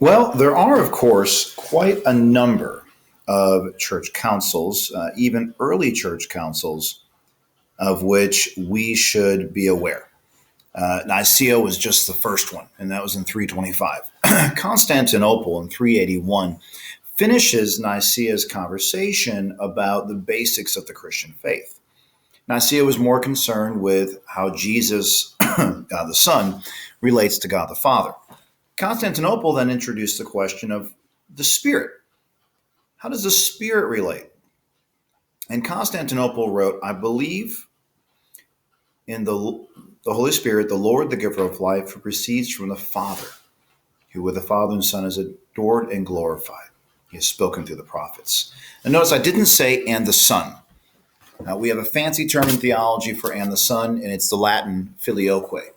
Well, there are, of course, quite a number of church councils, even early church councils, of which we should be aware. Nicaea was just the first one, and that was in 325. Constantinople in 381 finishes Nicaea's conversation about the basics of the Christian faith. Nicaea was more concerned with how Jesus, God the Son, relates to God the Father. Constantinople then introduced the question of the Spirit. How does the Spirit relate? And Constantinople wrote, I believe in the Holy Spirit, the Lord, the giver of life, who proceeds from the Father, who with the Father and Son is adored and glorified. He has spoken through the prophets. And notice I didn't say and the Son. Now, we have a fancy term in theology for and the Son, and it's the Latin filioque.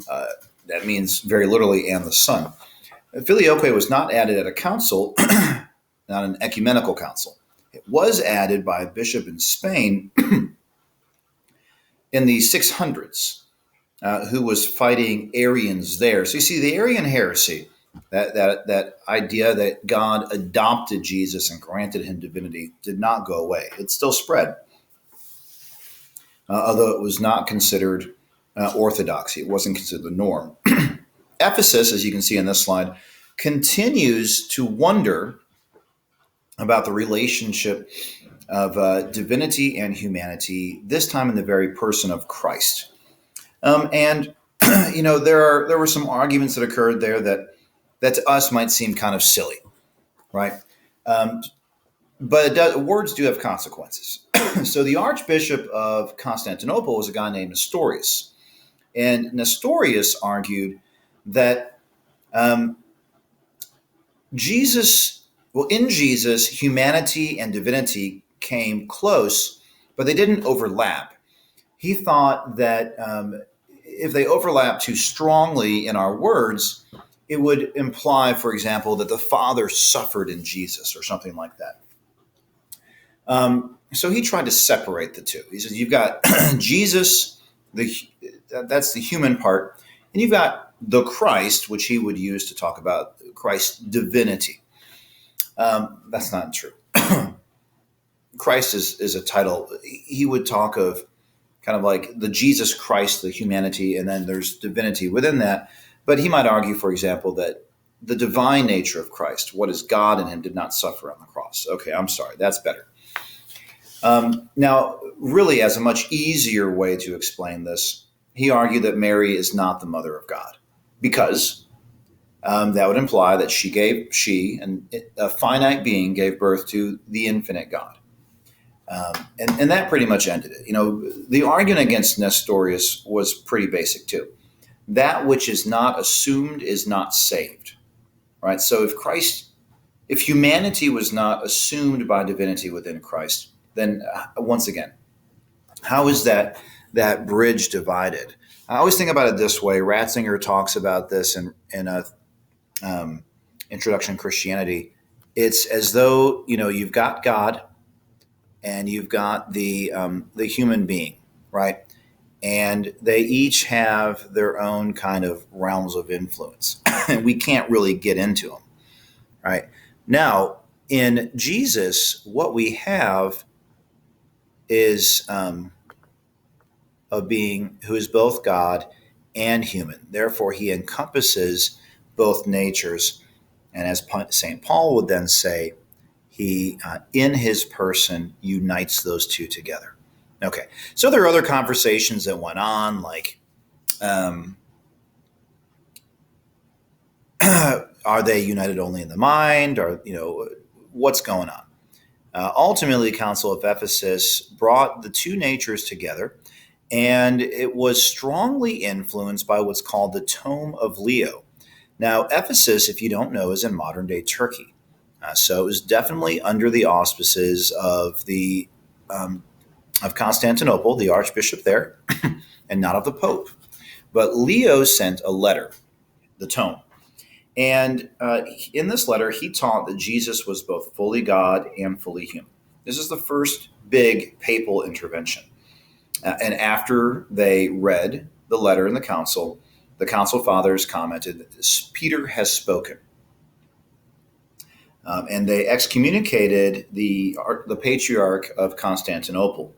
Uh, that means very literally and the Son. Filioque was not added at a council, not an ecumenical council. It was added by a bishop in Spain in the 600s, who was fighting Arians there. So you see, the Arian heresy, that idea that God adopted Jesus and granted him divinity, did not go away. It still spread, although it was not considered orthodoxy. It wasn't considered the norm. Ephesus, as you can see in this slide, continues to wonder about the relationship of divinity and humanity, this time in the very person of Christ. And there were some arguments that occurred there that to us might seem kind of silly, right? But words do have consequences. So the Archbishop of Constantinople was a guy named Nestorius, and Nestorius argued that um, in Jesus, humanity and divinity came close, but they didn't overlap. He thought that if they overlap too strongly in our words, it would imply, for example, that the Father suffered in Jesus or something like that. So he tried to separate the two. He says, you've got Jesus, that's the human part, and you've got the Christ, which he would use to talk about Christ's divinity. That's not true. Christ is a title. He would talk of kind of like the Jesus Christ, the humanity, and then there's divinity within that. But he might argue, for example, that the divine nature of Christ, what is God in him, did not suffer on the cross. Okay, I'm sorry, that's better. Now, really, as a much easier way to explain this, he argued that Mary is not the mother of God because that would imply that a finite being, gave birth to the infinite God. And that pretty much ended it. The argument against Nestorius was pretty basic too. That which is not assumed is not saved, right? So if humanity was not assumed by divinity within Christ, then once again, how is that bridge divided? I always think about it this way. Ratzinger talks about this in a Introduction to Christianity. It's as though you've got God and you've got the human being, right? And they each have their own kind of realms of influence, and we can't really get into them, right? Now, in Jesus, what we have is a being who is both God and human. Therefore, he encompasses both natures. And as St. Paul would then say, he, in his person, unites those two together. Okay, so there are other conversations that went on, like are they united only in the mind, or what's going on? Ultimately, the Council of Ephesus brought the two natures together, and it was strongly influenced by what's called the Tome of Leo. Now, Ephesus, if you don't know, is in modern-day Turkey. So it was definitely under the auspices of Constantinople, the archbishop there, and not of the Pope. But Leo sent a letter, the Tome. And in this letter, he taught that Jesus was both fully God and fully human. This is the first big papal intervention. And after they read the letter in the council fathers commented that Peter has spoken. and they excommunicated the patriarch of Constantinople.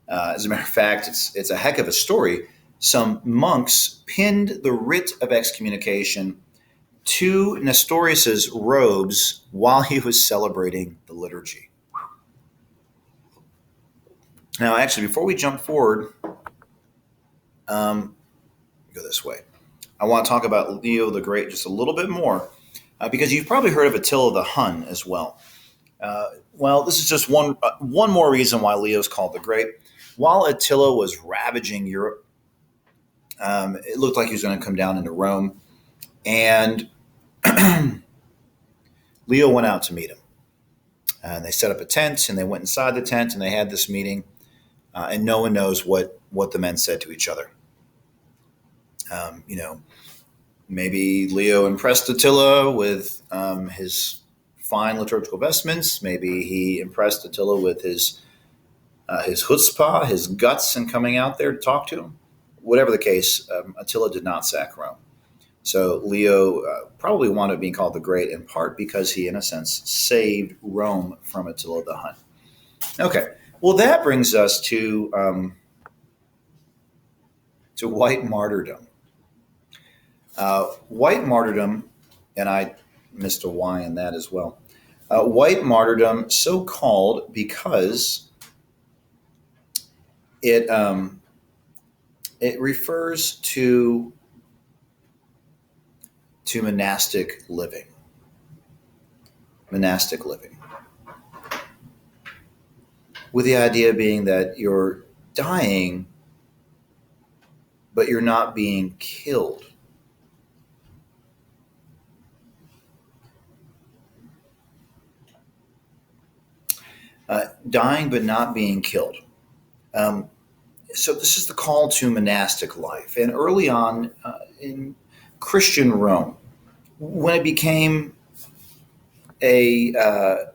As a matter of fact, it's a heck of a story. Some monks pinned the writ of excommunication to Nestorius's robes while he was celebrating the liturgy. Now, actually, before we jump forward, go this way. I want to talk about Leo the Great just a little bit more, because you've probably heard of Attila the Hun as well. Well, this is just one more reason why Leo's called the Great. While Attila was ravaging Europe, it looked like he was going to come down into Rome, and Leo went out to meet him. And they set up a tent, and they went inside the tent, and they had this meeting, and no one knows what the men said to each other. Maybe Leo impressed Attila with his fine liturgical vestments. Maybe he impressed Attila with his chutzpah, his guts in coming out there to talk to him. Whatever the case, Attila did not sack Rome. So Leo probably wanted being called the Great in part because he, in a sense, saved Rome from Attila the Hun. Okay, well, that brings us to white martyrdom. White martyrdom, and I missed a Y in that as well. White martyrdom, so called because it refers to monastic living. Monastic living. With the idea being that you're dying, but you're not being killed. Dying but not being killed. So this is the call to monastic life. And early on in Christian Rome, when it became a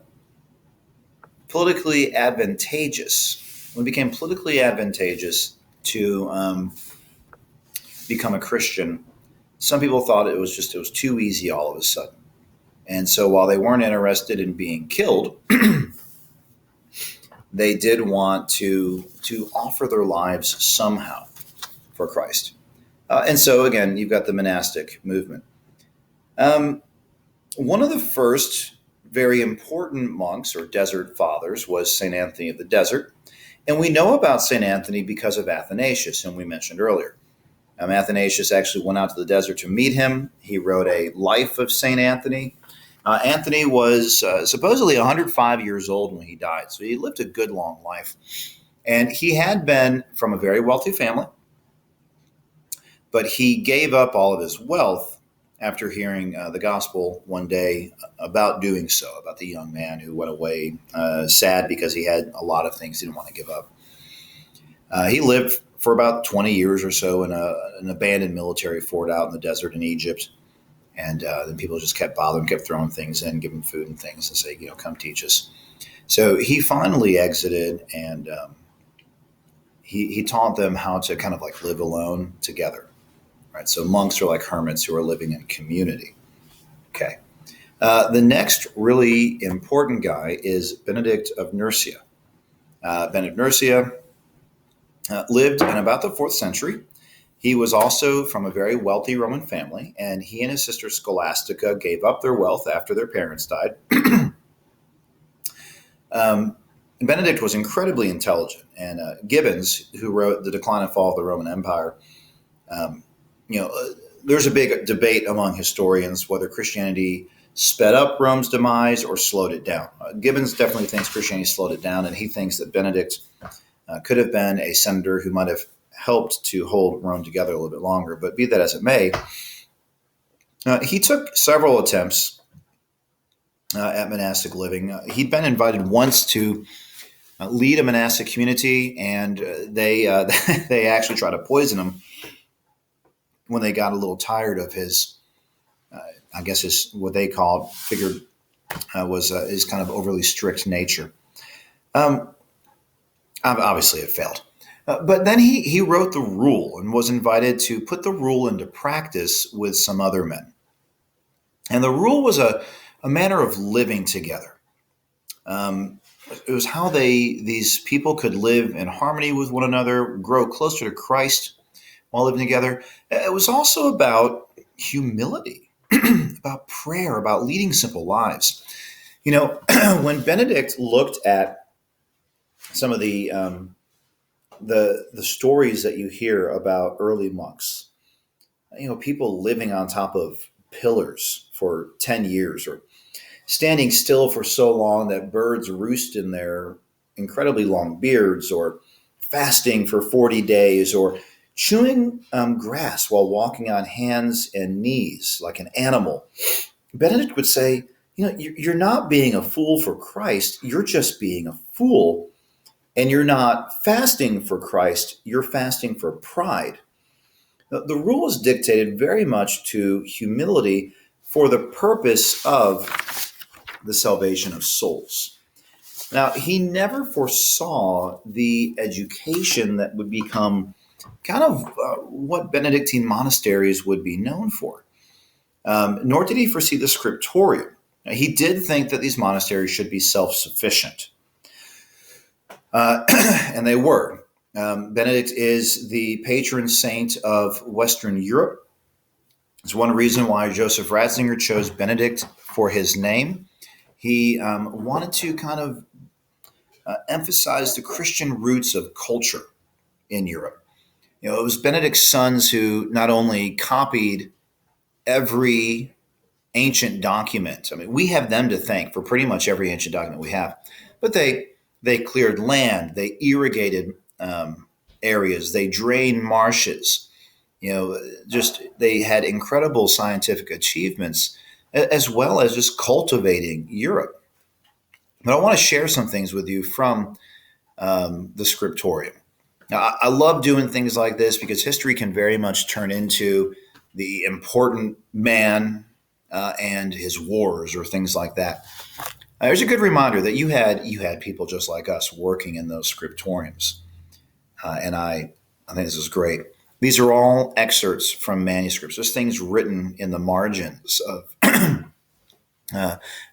politically advantageous, to become a Christian, some people thought it was too easy all of a sudden. And so while they weren't interested in being killed, they did want to offer their lives somehow for Christ. And so, again, you've got the monastic movement. One of the first very important monks or desert fathers was St. Anthony of the Desert. And we know about St. Anthony because of Athanasius, whom we mentioned earlier. Athanasius actually went out to the desert to meet him. He wrote a life of St. Anthony. Anthony was supposedly 105 years old when he died, so he lived a good long life. And he had been from a very wealthy family, but he gave up all of his wealth after hearing the gospel one day about doing so, about the young man who went away sad because he had a lot of things he didn't want to give up. He lived for about 20 years or so in an abandoned military fort out in the desert in Egypt. And then people just kept bothering, kept throwing things in, giving food and things and say, come teach us. So he finally exited, and he taught them how to kind of like live alone together. Right? So monks are like hermits who are living in community. Okay. The next really important guy is Benedict of Nursia. Benedict of Nursia lived in about the 4th century. He was also from a very wealthy Roman family, and he and his sister Scholastica gave up their wealth after their parents died. Benedict was incredibly intelligent, and Gibbons, who wrote The Decline and Fall of the Roman Empire, there's a big debate among historians whether Christianity sped up Rome's demise or slowed it down. Gibbons definitely thinks Christianity slowed it down, and he thinks that Benedict could have been a senator who might have helped to hold Rome together a little bit longer. But be that as it may, he took several attempts at monastic living. He'd been invited once to lead a monastic community, and they actually tried to poison him when they got a little tired of his, his what they figured was his kind of overly strict nature. Obviously, it failed. But then he wrote the rule and was invited to put the rule into practice with some other men. And the rule was a a manner of living together. Um, it was how these people could live in harmony with one another, grow closer to Christ while living together. It was also about humility, about prayer, about leading simple lives. You know, when Benedict looked at some of the stories that you hear about early monks, people living on top of pillars for 10 years, or standing still for so long that birds roost in their incredibly long beards, or fasting for 40 days, or chewing grass while walking on hands and knees like an animal. Benedict would say, you're not being a fool for Christ, you're just being a fool. And you're not fasting for Christ, you're fasting for pride. The rule is dictated very much to humility for the purpose of the salvation of souls. Now, he never foresaw the education that would become kind of what Benedictine monasteries would be known for. Nor did he foresee the scriptorium. Now, he did think that these monasteries should be self-sufficient. And they were. Benedict is the patron saint of Western Europe. It's one reason why Joseph Ratzinger chose Benedict for his name. He wanted to kind of emphasize the Christian roots of culture in Europe. It was Benedict's sons who not only copied every ancient document. I mean, we have them to thank for pretty much every ancient document we have, but they cleared land, they irrigated areas, they drained marshes. Just they had incredible scientific achievements, as well as just cultivating Europe. But I want to share some things with you from the scriptorium. Now, I love doing things like this because history can very much turn into the important man and his wars or things like that. There's a good reminder that you had people just like us working in those scriptoriums, and I think this is great. These are all excerpts from manuscripts. There's things written in the margins of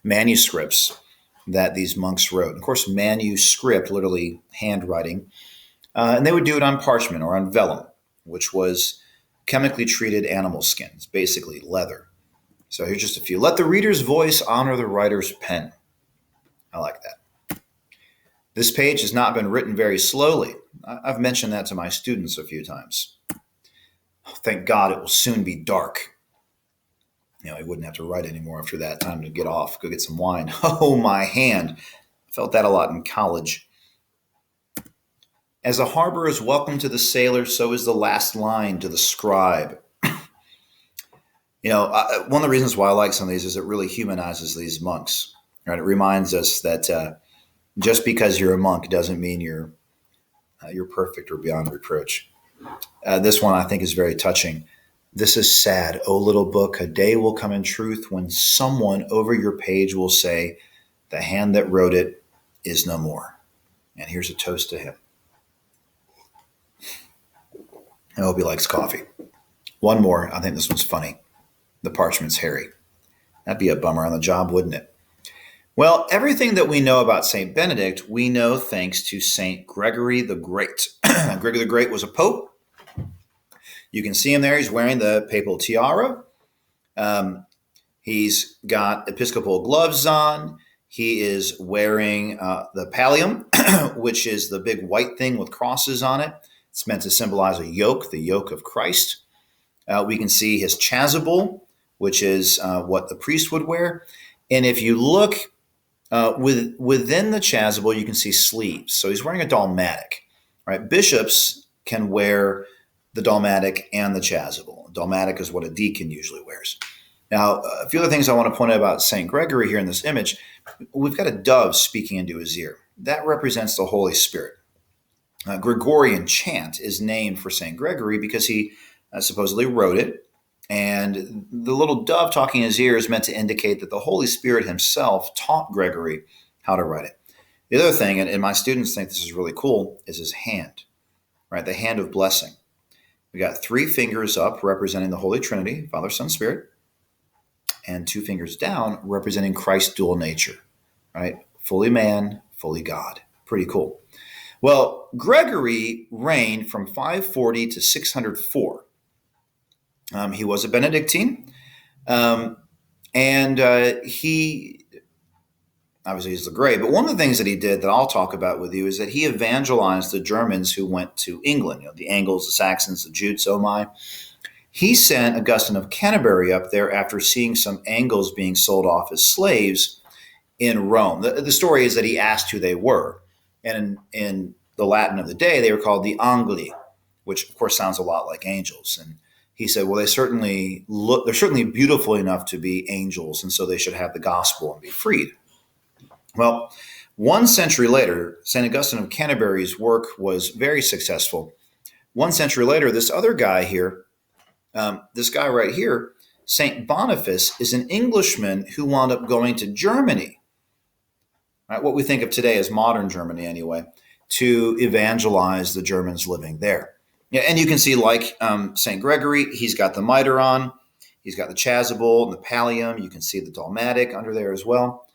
manuscripts that these monks wrote. Of course, manuscript, literally handwriting, and they would do it on parchment or on vellum, which was chemically treated animal skins, basically leather. So here's just a few. Let the reader's voice honor the writer's pen. I like that. This page has not been written very slowly. I've mentioned that to my students a few times. Oh, thank God it will soon be dark. I wouldn't have to write anymore after that. Time to get off, go get some wine. Oh, my hand. I felt that a lot in college. As a harbor is welcome to the sailor, so is the last line to the scribe. One of the reasons why I like some of these is it really humanizes these monks. Right? It reminds us that just because you're a monk doesn't mean you're perfect or beyond reproach. This one I think is very touching. This is sad, O little book, a day will come in truth when someone over your page will say, the hand that wrote it is no more. And here's a toast to him. I hope he likes coffee. One more, I think this one's funny. The parchment's hairy. That'd be a bummer on the job, wouldn't it? Well, everything that we know about St. Benedict, we know thanks to St. Gregory the Great. Gregory the Great was a pope. You can see him there. He's wearing the papal tiara. He's got episcopal gloves on. He is wearing the pallium, which is the big white thing with crosses on it. It's meant to symbolize a yoke, the yoke of Christ. We can see his chasuble, which is what the priest would wear. And if you look within the chasuble, you can see sleeves. So he's wearing a dalmatic. Right? Bishops can wear the dalmatic and the chasuble. Dalmatic is what a deacon usually wears. Now, a few other things I want to point out about St. Gregory here in this image. We've got a dove speaking into his ear. That represents the Holy Spirit. Gregorian chant is named for St. Gregory because he supposedly wrote it. And the little dove talking in his ear is meant to indicate that the Holy Spirit himself taught Gregory how to write it. The other thing, and my students think this is really cool, is his hand, right? The hand of blessing. We got 3 fingers up representing the Holy Trinity, Father, Son, Spirit. and two fingers down, representing Christ's dual nature, right? Fully man, fully God. Pretty cool. Well, Gregory reigned from 540 to 604. He was a Benedictine, um, and he obviously he's the great. But one of the things that he did that I'll talk about with you is that he evangelized the Germans who went to England. The Angles, the Saxons, the Jutes, oh my. He sent Augustine of Canterbury up there after seeing some Angles being sold off as slaves in Rome. The story is that he asked who they were, and in the Latin of the day, they were called the Angli, which of course sounds a lot like angels. And he said, well, they're certainly beautiful enough to be angels, and so they should have the gospel and be freed. Well, 1 century later, St. Augustine of Canterbury's work was very successful. 1 century later, this other guy here, this guy right here, St. Boniface, is an Englishman who wound up going to Germany, right, what we think of today as modern Germany anyway, to evangelize the Germans living there. Yeah, and you can see, like St. Gregory, he's got the mitre on, he's got the chasuble and the pallium. You can see the dalmatic under there as well.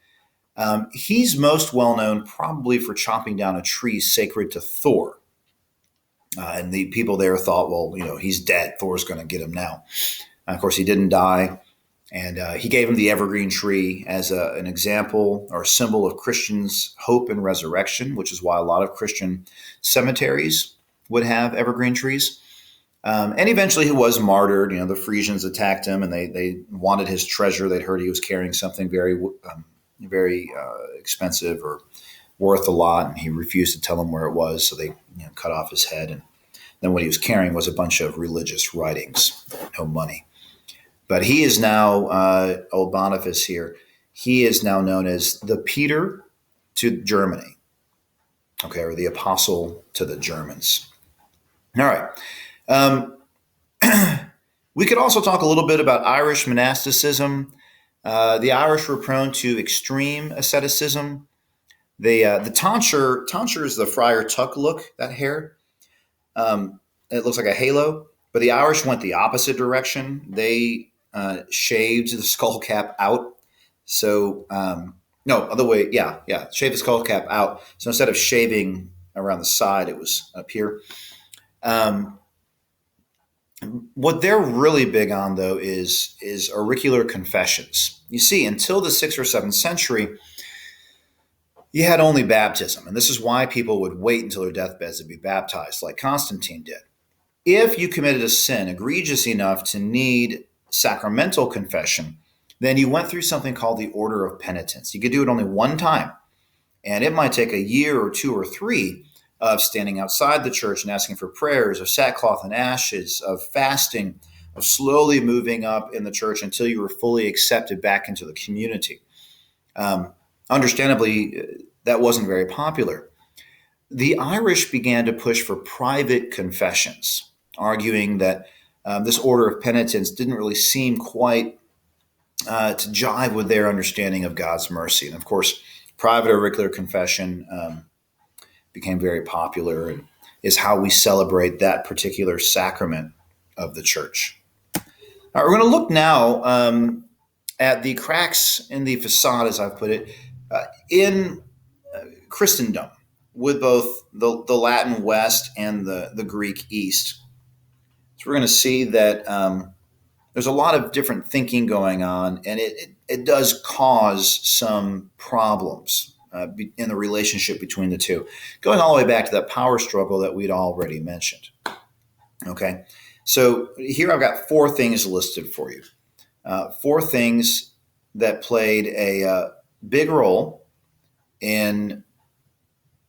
He's most well known probably for chopping down a tree sacred to Thor. And the people there thought, well, he's dead. Thor's going to get him now. And of course, he didn't die. And he gave him the evergreen tree as an example or a symbol of Christians' hope and resurrection, which is why a lot of Christian cemeteries would have evergreen trees. And eventually he was martyred. The Frisians attacked him and they wanted his treasure. They'd heard he was carrying something very expensive or worth a lot, and he refused to tell them where it was, so they cut off his head. And then what he was carrying was a bunch of religious writings, no money. But he is now, old Boniface here, he is now known as the Peter to Germany, okay, or the apostle to the Germans. All right. We could also talk a little bit about Irish monasticism. The Irish were prone to extreme asceticism. The tonsure is the Friar Tuck look, that hair. It looks like a halo, but the Irish went the opposite direction. They shaved the skull cap out. So, no, other way. Yeah. Shaved the skull cap out. So instead of shaving around the side, it was up here. What they're really big on, though, is auricular confessions. You see, until the 6th or 7th century, you had only baptism, and this is why people would wait until their deathbeds to be baptized, like Constantine did. If you committed a sin egregious enough to need sacramental confession, then you went through something called the order of penitence. You could do it only one time, and it might take a year or 2 or 3 of standing outside the church and asking for prayers, of sackcloth and ashes, of fasting, of slowly moving up in the church until you were fully accepted back into the community. Understandably, that wasn't very popular. The Irish began to push for private confessions, arguing that this order of penitence didn't really seem quite to jive with their understanding of God's mercy. And of course, private auricular confession became very popular and is how we celebrate that particular sacrament of the church. All right, we're going to look now at the cracks in the facade, as I've put it, in Christendom, with both the Latin West and the Greek East. So we're going to see that there's a lot of different thinking going on, and it does cause some problems in the relationship between the two, going all the way back to that power struggle that we'd already mentioned. Okay, so here I've got 4 things listed for you. 4 things that played a big role in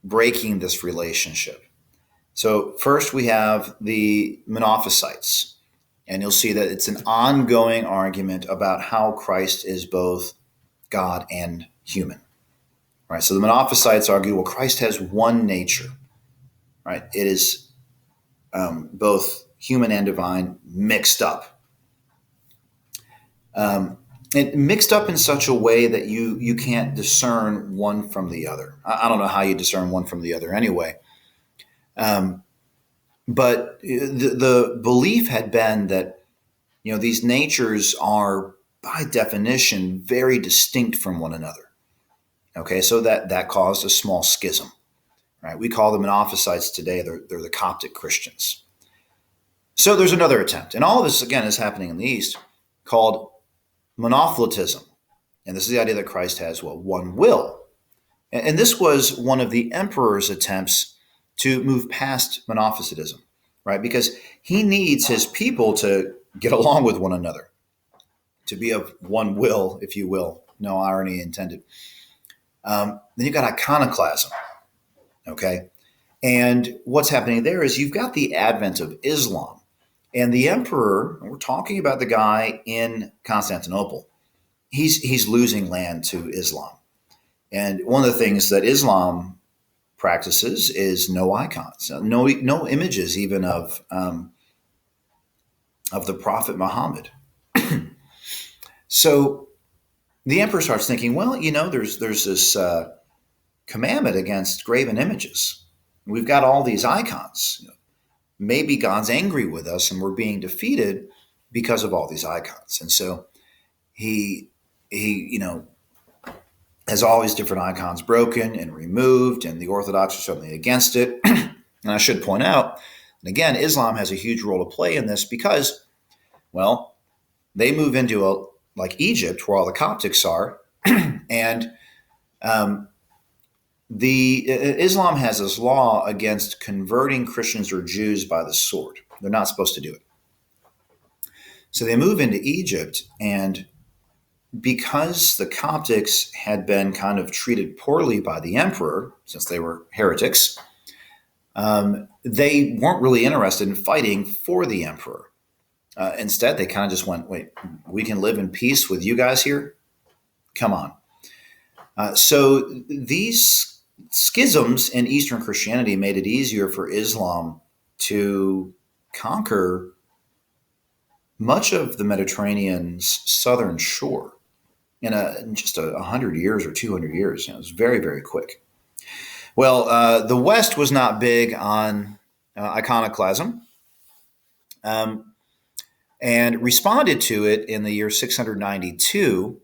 breaking this relationship. So first we have the Monophysites, and you'll see that it's an ongoing argument about how Christ is both God and human. Right? So the Monophysites argue, well, Christ has one nature. Right? It is both human and divine mixed up. And mixed up in such a way that you can't discern one from the other. I don't know how you discern one from the other anyway. But the belief had been that these natures are by definition, very distinct from one another. Okay, so that caused a small schism. Right? We call them Monophysites today. They're the Coptic Christians. So there's another attempt, and all of this again is happening in the East, called monothelitism, and this is the idea that Christ has one will, and this was one of the emperor's attempts to move past monophysitism, right? Because he needs his people to get along with one another, to be of one will, if you will. No irony intended. Then you've got iconoclasm, okay? And what's happening there is you've got the advent of Islam. And the emperor, we're talking about the guy in Constantinople, he's losing land to Islam. And one of the things that Islam practices is no icons, no images even of the Prophet Muhammad. So the emperor starts thinking, well, there's this commandment against graven images. We've got all these icons. Maybe God's angry with us and we're being defeated because of all these icons. And so he has all these different icons broken and removed, and the Orthodox are certainly against it. And I should point out, and again, Islam has a huge role to play in this because, well, they move into like Egypt, where all the Coptics are, and Islam has this law against converting Christians or Jews by the sword. They're not supposed to do it. So they move into Egypt, and because the Coptics had been kind of treated poorly by the emperor, since they were heretics, they weren't really interested in fighting for the emperor. Instead, they kind of just went, wait, we can live in peace with you guys here? Come on. So these schisms in Eastern Christianity made it easier for Islam to conquer much of the Mediterranean's southern shore in just 100 years or 200 years. It was very, very quick. Well, the West was not big on iconoclasm and responded to it in the year 692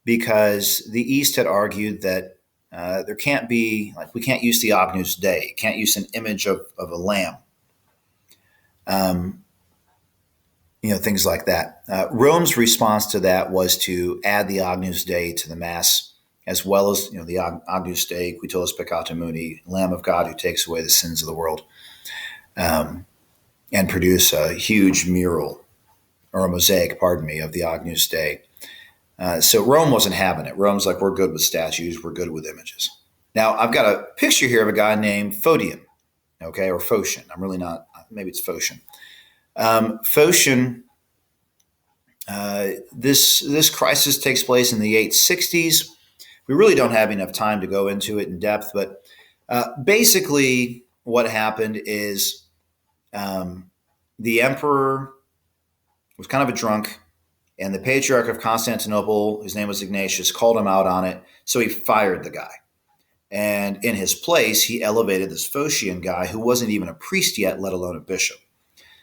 because the East had argued that there can't be, we can't use the Agnus Dei, can't use an image of a lamb. Things like that. Rome's response to that was to add the Agnus Dei to the Mass, as well as the Agnus Dei, Qui tollis peccata mundi, Lamb of God who takes away the sins of the world, and produce a huge mural, or a mosaic, of the Agnus Dei. So Rome wasn't having it. Rome's like, we're good with statues, we're good with images. Now, I've got a picture here of a guy named Phodion, okay, or Phocion. I'm really not, maybe it's Phocion. Phocion, this crisis takes place in the 860s. We really don't have enough time to go into it in depth, but basically what happened is the emperor was kind of a drunk, and the Patriarch of Constantinople, his name was Ignatius, called him out on it, so he fired the guy. And in his place, he elevated this Phocion guy who wasn't even a priest yet, let alone a bishop.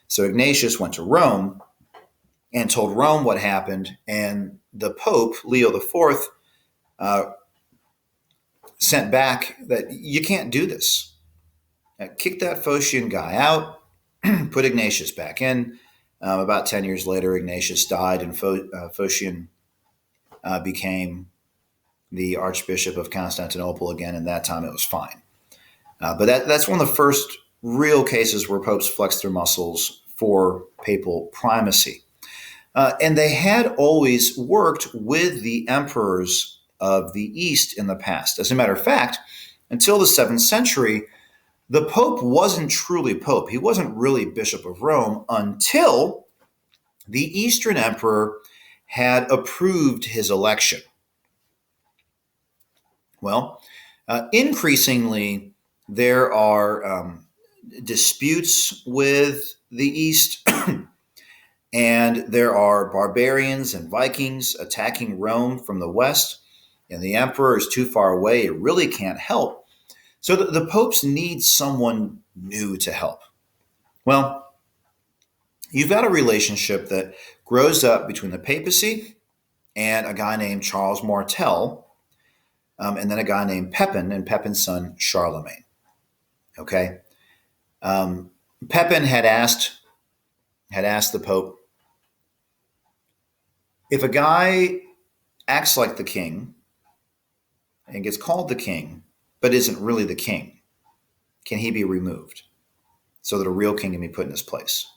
So Ignatius went to Rome and told Rome what happened, and the Pope, Leo IV, sent back that you can't do this. Kick that Phocion guy out, put Ignatius back in. About 10 years later, Ignatius died, and Phocion became the Archbishop of Constantinople again, and that time it was fine. But that's one of the first real cases where popes flexed their muscles for papal primacy. And they had always worked with the emperors of the East in the past. As a matter of fact, until the 7th century, the Pope wasn't truly Pope. He wasn't really Bishop of Rome until the Eastern Emperor had approved his election. Well, increasingly, there are disputes with the East, and there are barbarians and Vikings attacking Rome from the West, and the emperor is too far away. It really can't help. So the popes need someone new to help. Well, you've got a relationship that grows up between the papacy and a guy named Charles Martel, and then a guy named Pepin and Pepin's son Charlemagne. Okay, Pepin had asked the Pope, if a guy acts like the king and gets called the king, but isn't really the king, can he be removed so that a real king can be put in his place?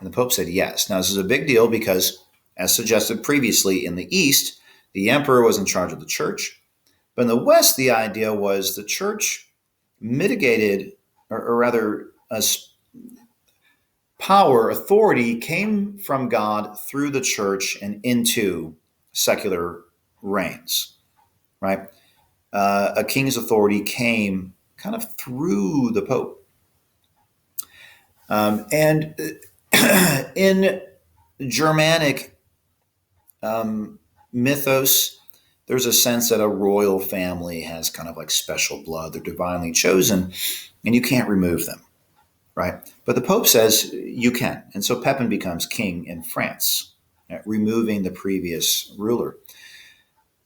And the Pope said yes. Now, this is a big deal because, as suggested previously, in the East, the emperor was in charge of the church. But in the West, the idea was the church mitigated, or rather, power, authority came from God through the church and into secular reigns, right? A king's authority came kind of through the Pope. And in Germanic mythos, there's a sense that a royal family has kind of like special blood. They're divinely chosen, and you can't remove them, right? But the Pope says you can. And so Pepin becomes king in France, removing the previous ruler.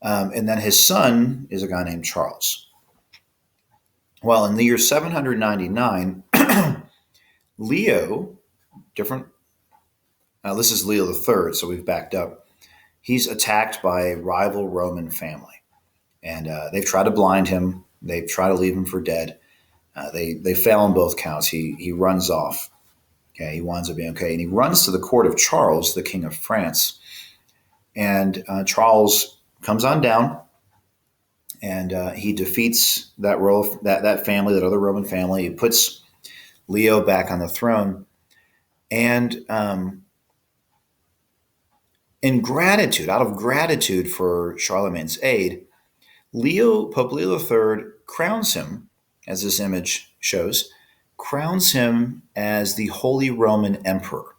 And then his son is a guy named Charles. Well, in the year 799, Leo, different, this is Leo the Third, so we've backed up. He's attacked by a rival Roman family. And they've tried to blind him. They've tried to leave him for dead. They fail on both counts. He runs off. Okay, he winds up being okay. And he runs to the court of Charles, the King of France. And Charles comes on down, and he defeats that family, that other Roman family. He puts Leo back on the throne. And out of gratitude for Charlemagne's aid, Pope Leo III crowns him, as this image shows, crowns him as the Holy Roman Emperor.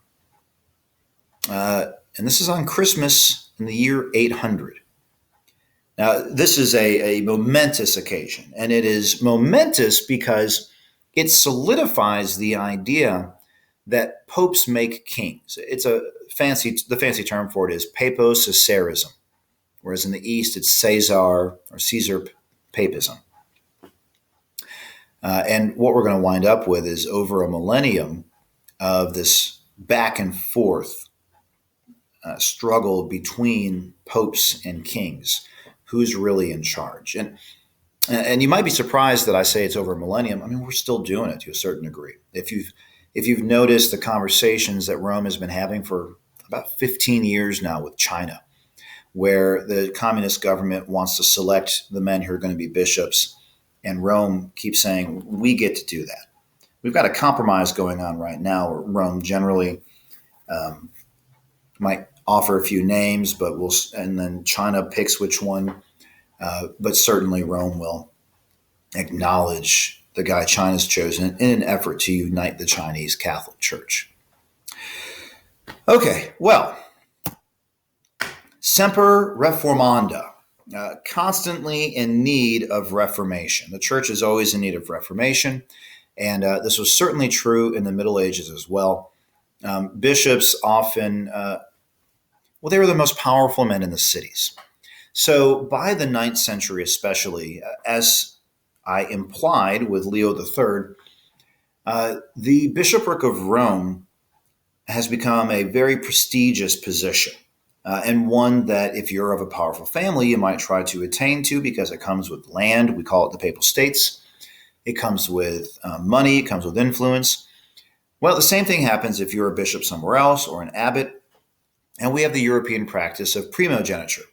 And this is on Christmas in the year 800. Now, this is a momentous occasion, and it is momentous because it solidifies the idea that popes make kings. It's the fancy term for it is papocaesarism, whereas in the East it's Caesar papism. And what we're going to wind up with is over a millennium of this back and forth struggle between popes and kings. Who's really in charge? And you might be surprised that I say it's over a millennium. I mean, we're still doing it to a certain degree. If you've noticed the conversations that Rome has been having for about 15 years now with China, where the communist government wants to select the men who are going to be bishops, and Rome keeps saying, we get to do that. We've got a compromise going on right now where Rome generally might offer a few names, and then China picks which one. But certainly Rome will acknowledge the guy China's chosen in an effort to unite the Chinese Catholic Church. Okay, well, semper reformanda, constantly in need of reformation. The church is always in need of reformation, and this was certainly true in the Middle Ages as well. Bishops often, they were the most powerful men in the cities. So by the 9th century especially, as I implied with Leo III, the bishopric of Rome has become a very prestigious position, and one that if you're of a powerful family, you might try to attain to because it comes with land. We call it the Papal States. It comes with money. It comes with influence. Well, the same thing happens if you're a bishop somewhere else or an abbot, and we have the European practice of primogeniture.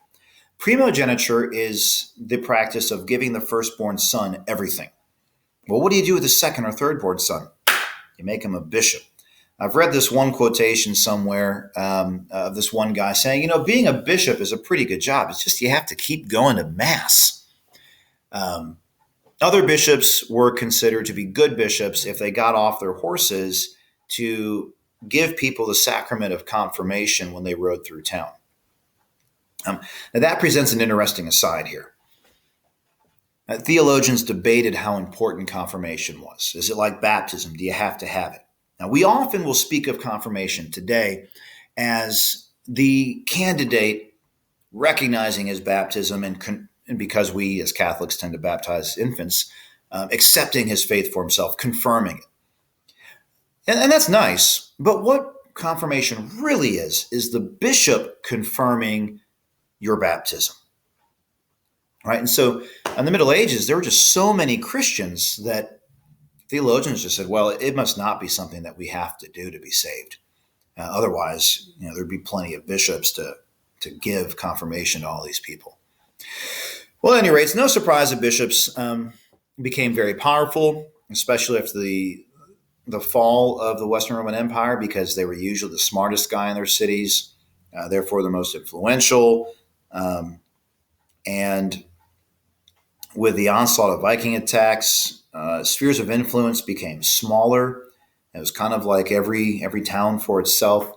Primogeniture is the practice of giving the firstborn son everything. Well, what do you do with the second or thirdborn son? You make him a bishop. I've read this one quotation somewhere of this one guy saying, being a bishop is a pretty good job. It's just you have to keep going to Mass. Other bishops were considered to be good bishops if they got off their horses to give people the sacrament of confirmation when they rode through town. Now that presents an interesting aside here. Theologians debated how important confirmation was. Is it like baptism? Do you have to have it? Now, we often will speak of confirmation today as the candidate recognizing his baptism, and because we as Catholics tend to baptize infants, accepting his faith for himself, confirming it. And that's nice. But what confirmation really is the bishop confirming your baptism. Right? And so in the Middle Ages, there were just so many Christians that theologians just said, well, it must not be something that we have to do to be saved. Otherwise, there'd be plenty of bishops to give confirmation to all these people. Well, at any rate, it's no surprise that bishops became very powerful, especially after the fall of the Western Roman Empire, because they were usually the smartest guy in their cities, therefore the most influential. And with the onslaught of Viking attacks, spheres of influence became smaller. It was kind of like every town for itself.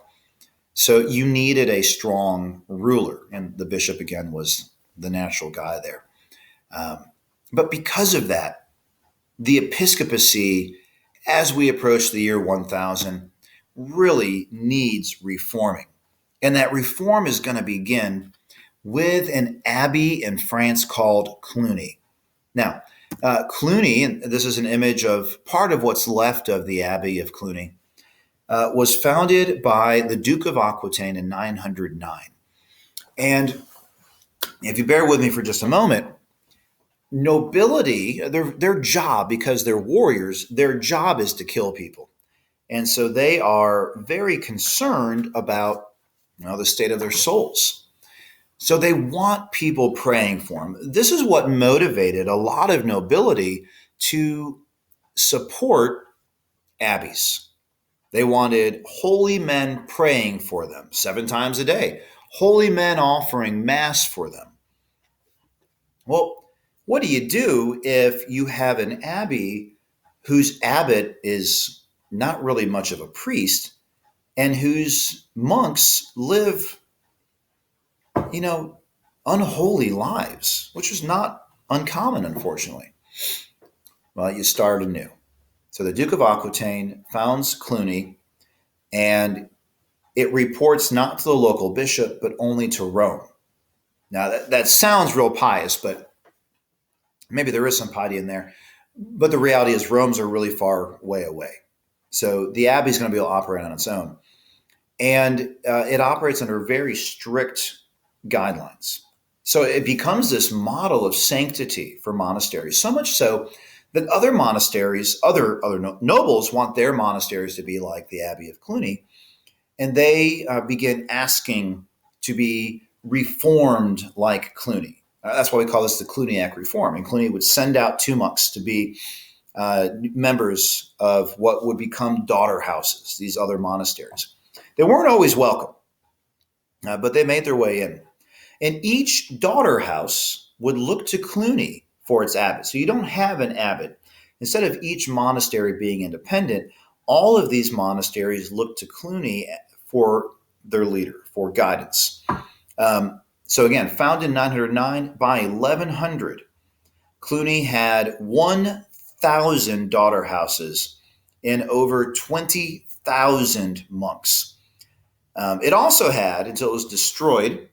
So you needed a strong ruler, and the bishop, again, was the natural guy there. But because of that, the episcopacy, as we approach the year 1000, really needs reforming. And that reform is going to begin with an abbey in France called Cluny. Now, Cluny, and this is an image of part of what's left of the Abbey of Cluny, was founded by the Duke of Aquitaine in 909. And if you bear with me for just a moment, nobility, their job, because they're warriors, their job is to kill people. And so they are very concerned about the state of their souls. So they want people praying for them. This is what motivated a lot of nobility to support abbeys. They wanted holy men praying for them 7 times a day, holy men offering mass for them. Well, what do you do if you have an abbey whose abbot is not really much of a priest and whose monks live unholy lives, which is not uncommon, unfortunately? Well, you start anew. So the Duke of Aquitaine founds Cluny, and it reports not to the local bishop, but only to Rome. Now, that sounds real pious, but maybe there is some piety in there. But the reality is Rome's a really far way away. So the abbey is going to be able to operate on its own. And it operates under very strict guidelines. So it becomes this model of sanctity for monasteries, so much so that other monasteries, other nobles want their monasteries to be like the Abbey of Cluny, and they begin asking to be reformed like Cluny. That's why we call this the Cluniac Reform. And Cluny would send out 2 monks to be members of what would become daughter houses, these other monasteries. They weren't always welcome, but they made their way in. And each daughter house would look to Cluny for its abbot. So you don't have an abbot. Instead of each monastery being independent, all of these monasteries look to Cluny for their leader, for guidance. So again, founded in 909, by 1100, Cluny had 1,000 daughter houses and over 20,000 monks. It also had, until it was destroyed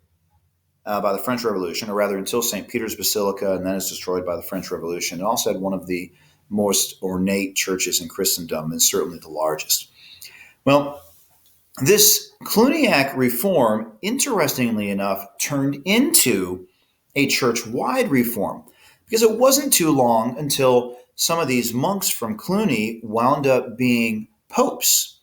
by the French Revolution, or rather until St. Peter's Basilica, and then it's destroyed by the French Revolution. It also had one of the most ornate churches in Christendom, and certainly the largest. Well, this Cluniac reform, interestingly enough, turned into a church-wide reform, because it wasn't too long until some of these monks from Cluny wound up being popes.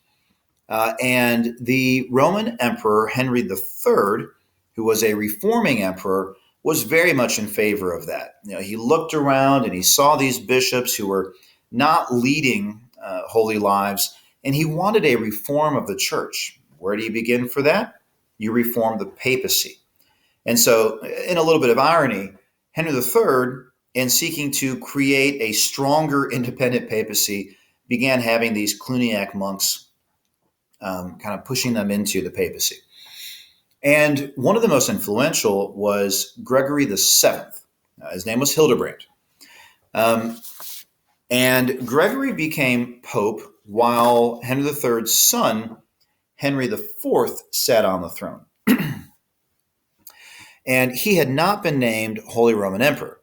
And the Roman Emperor Henry III, who was a reforming emperor, was very much in favor of that. He looked around and he saw these bishops who were not leading holy lives, and he wanted a reform of the church. Where do you begin for that? You reform the papacy. And so, in a little bit of irony, Henry III, in seeking to create a stronger independent papacy, began having these Cluniac monks kind of pushing them into the papacy. And one of the most influential was Gregory VII. His name was Hildebrand. And Gregory became pope while Henry III's son, Henry IV, sat on the throne. and he had not been named Holy Roman Emperor.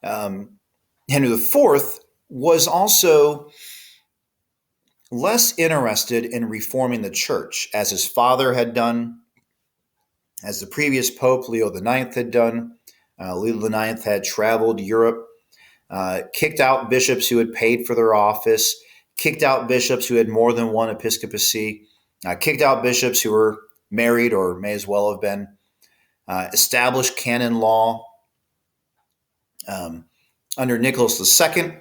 Henry IV was also less interested in reforming the church, as his father had done, as the previous Pope, Leo IX, had done. Leo IX had traveled Europe, kicked out bishops who had paid for their office, kicked out bishops who had more than one episcopacy, kicked out bishops who were married or may as well have been, established canon law under Nicholas II,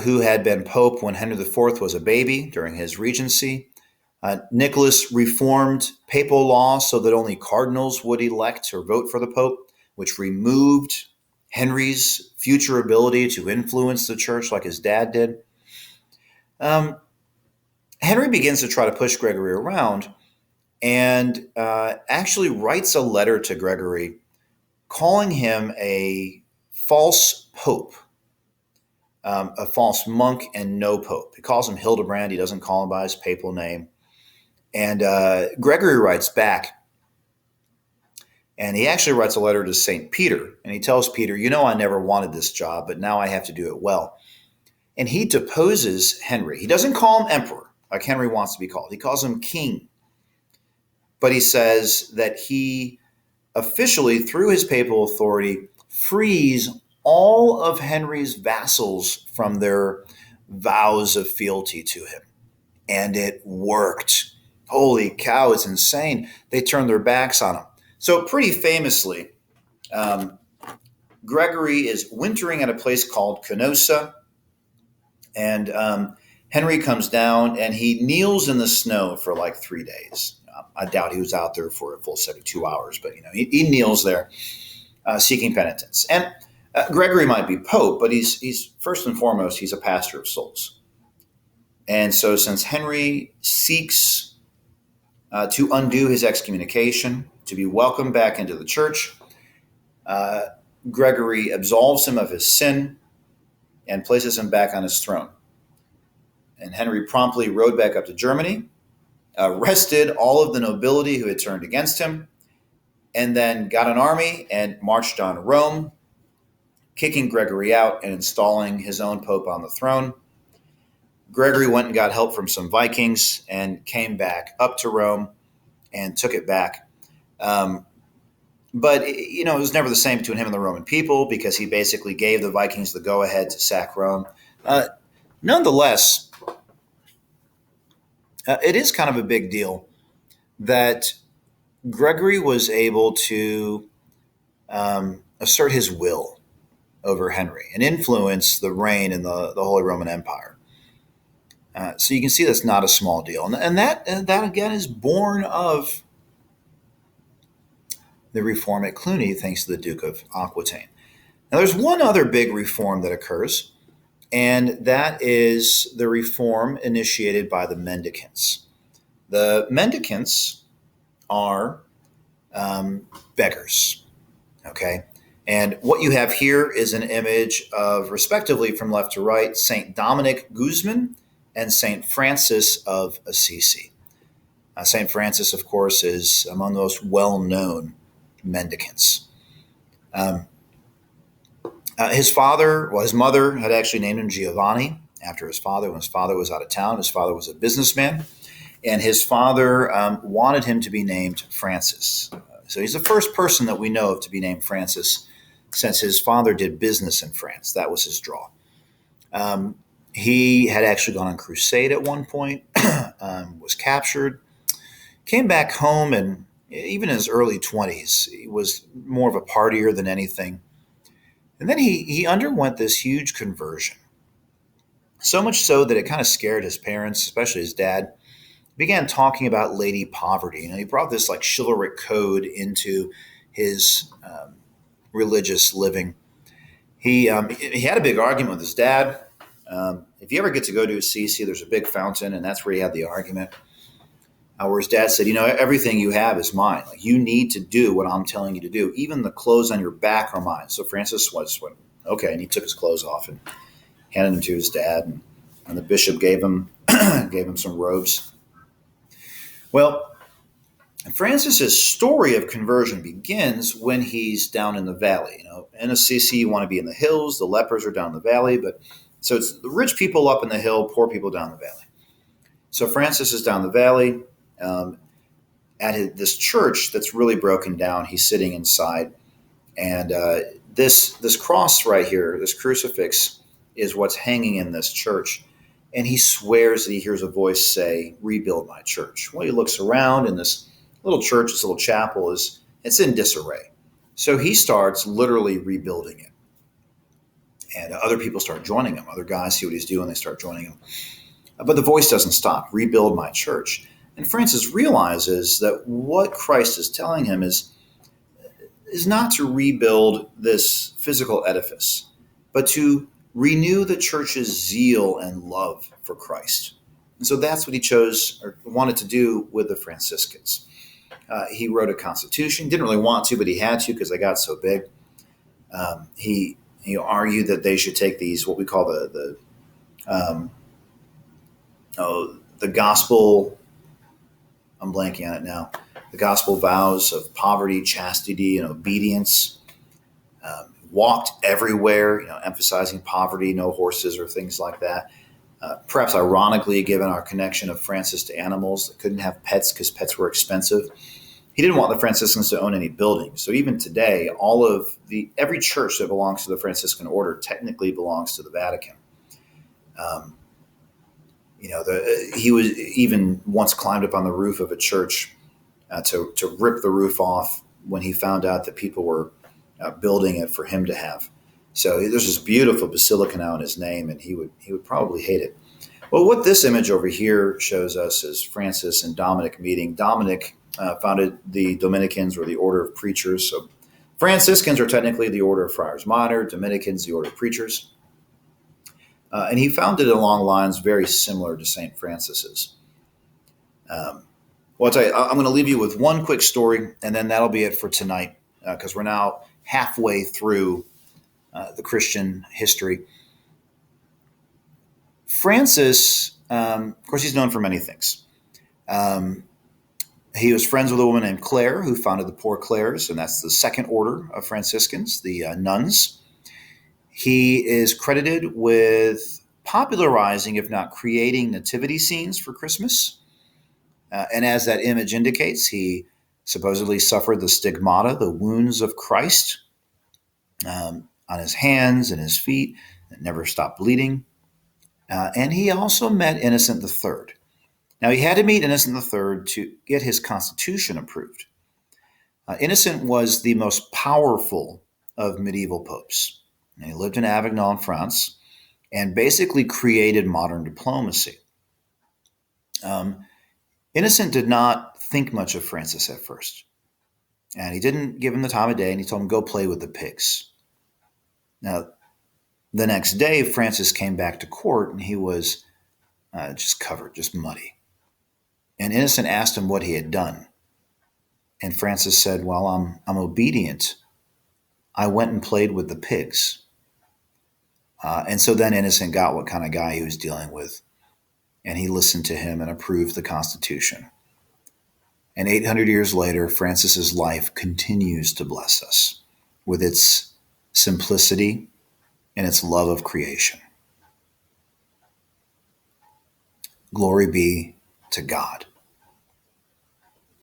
who had been Pope when Henry IV was a baby during his regency. Nicholas reformed papal law so that only cardinals would elect or vote for the Pope, which removed Henry's future ability to influence the church like his dad did. Henry begins to try to push Gregory around and actually writes a letter to Gregory calling him a false pope, a false monk, and no pope. He calls him Hildebrand. He doesn't call him by his papal name. And Gregory writes back, and he actually writes a letter to St. Peter, and he tells Peter, I never wanted this job, but now I have to do it well. And he deposes Henry. He doesn't call him emperor like Henry wants to be called. He calls him king. But he says that he officially, through his papal authority, frees all of Henry's vassals from their vows of fealty to him. And it worked. Holy cow, it's insane. They turned their backs on him. So pretty famously, Gregory is wintering at a place called Canossa, and Henry comes down and he kneels in the snow for like 3 days. I doubt he was out there for a full 72 hours, but he kneels there seeking penitence. And Gregory might be Pope, but he's first and foremost, he's a pastor of souls. And so since Henry seeks to undo his excommunication, to be welcomed back into the church, Gregory absolves him of his sin and places him back on his throne. And Henry promptly rode back up to Germany, arrested all of the nobility who had turned against him, and then got an army and marched on Rome, kicking Gregory out and installing his own pope on the throne. Gregory went and got help from some Vikings and came back up to Rome and took it back. But it was never the same between him and the Roman people, because he basically gave the Vikings the go-ahead to sack Rome. Nonetheless, it is kind of a big deal that Gregory was able to assert his will over Henry and influence the reign in the Holy Roman Empire. So you can see that's not a small deal. And that again is born of the reform at Cluny, thanks to the Duke of Aquitaine. Now there's one other big reform that occurs, and that is the reform initiated by the mendicants. The mendicants are beggars, okay? And what you have here is an image of, respectively from left to right, St. Dominic Guzman and St. Francis of Assisi. St. Francis, of course, is among the most well-known mendicants. His mother had actually named him Giovanni after his father. When his father was out of town, his father was a businessman, and his father wanted him to be named Francis. So he's the first person that we know of to be named Francis, since his father did business in France. That was his draw. He had actually gone on crusade at one point, was captured, came back home, and even in his early 20s, he was more of a partier than anything. And then he underwent this huge conversion, so much so that it kind of scared his parents, especially his dad. He began talking about Lady Poverty. He brought this like chivalric code into his religious living. He had a big argument with his dad. If you ever get to go to Assisi, there's a big fountain, and that's where he had the argument. Where his dad said, everything you have is mine. Like, you need to do what I'm telling you to do. Even the clothes on your back are mine. So Francis went, okay, and he took his clothes off and handed them to his dad, and the bishop gave him some robes. Well, Francis's story of conversion begins when he's down in the valley. In Assisi, you want to be in the hills. The lepers are down in the valley, but so it's the rich people up in the hill, poor people down the valley. So Francis is down the valley this church that's really broken down. He's sitting inside, and this cross right here, this crucifix, is what's hanging in this church. And he swears that he hears a voice say, "Rebuild my church." Well, he looks around, and this little church, this little chapel, it's in disarray. So he starts literally rebuilding it. And other people start joining him. Other guys see what he's doing, they start joining him. But the voice doesn't stop. Rebuild my church. And Francis realizes that what Christ is telling him is not to rebuild this physical edifice, but to renew the church's zeal and love for Christ. And so that's what he chose or wanted to do with the Franciscans. He wrote a constitution. Didn't really want to, but he had to because they got so big. He argued that they should take these, what we call the gospel. I'm blanking on it now. The gospel vows of poverty, chastity, and obedience. Walked everywhere, emphasizing poverty, no horses or things like that. Perhaps ironically, given our connection of Francis to animals that couldn't have pets because pets were expensive. He didn't want the Franciscans to own any buildings. So even today, every church that belongs to the Franciscan order technically belongs to the Vatican. He was even once climbed up on the roof of a church to rip the roof off when he found out that people were building it for him to have. So there's this beautiful basilica now in his name, and he would probably hate it. Well, what this image over here shows us is Francis and Dominic meeting. Dominic founded the Dominicans, or the Order of Preachers. So Franciscans are technically the Order of Friars Minor, Dominicans the Order of Preachers. And he founded it along lines very similar to St. Francis's. Well, I'll tell you, I'm going to leave you with one quick story, and then that'll be it for tonight, because we're now halfway through the Christian history. Francis, of course, he's known for many things. He was friends with a woman named Clare, who founded the Poor Clares, and that's the second order of Franciscans, the nuns. He is credited with popularizing, if not creating, nativity scenes for Christmas. And as that image indicates, he supposedly suffered the stigmata, the wounds of Christ on his hands and his feet that never stopped bleeding. And he also met Innocent III. Now, he had to meet Innocent III to get his constitution approved. Innocent was the most powerful of medieval popes. And he lived in Avignon, France, and basically created modern diplomacy. Innocent did not think much of Francis at first. And he didn't give him the time of day, and he told him, "Go play with the pigs." Now, the next day, Francis came back to court, and he was just covered, just muddy. And Innocent asked him what he had done. And Francis said, "Well, I'm obedient. I went and played with the pigs." And so then Innocent got what kind of guy he was dealing with, and he listened to him and approved the Constitution. And 800 years later, Francis's life continues to bless us with its simplicity and its love of creation. Glory be to God.